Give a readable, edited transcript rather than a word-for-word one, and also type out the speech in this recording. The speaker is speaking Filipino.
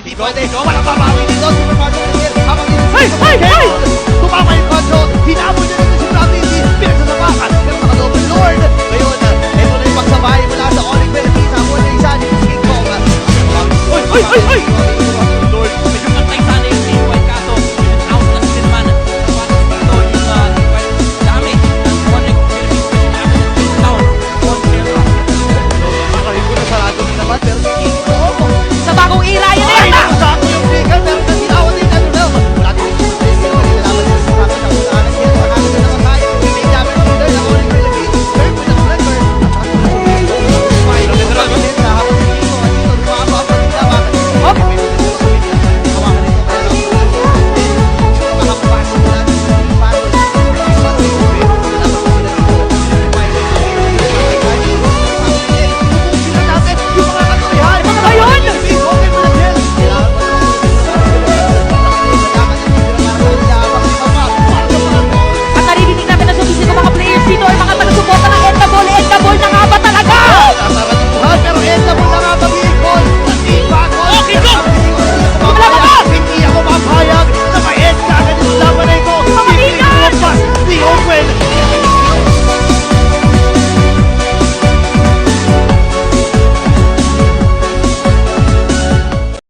Hindi pwede. Walang babawi dito. Super Mario Kart. Habang Ay! tumama yung control. Hinabol niya dito si Practice. Pinagsasabakan. Pero naka-double Lord. Ngayon, ito na yung pagsabay mula sa Onyx Philippines. Habol na isa dito si King Kong. Ay! Lord. Medyo pantay sana yung Team White kaso out na sila naman. Nawakas dito yung Team White damage ng Onyx Philippines special down on camera. Makarin ko na sarado rin naman. Pero si King Kong. Sa bagong era, yun na Ay, yata! nakasako yung trigger. Pero nasilawan din. Ano na? Wala din yung trigger. Wala din naman din sa kami. Sa kusanan niya. Sa kami na naman tayo. May damage leader ng Onyx Philippines. Turn with the flipper. At naririnig natin na sumisip ng mga players dito ay mga taga-suporta ng Endabol. Endabol na nga ba talaga? Pero Endabol na nga ba, Bicol? Hindi pa ako. Okay, go!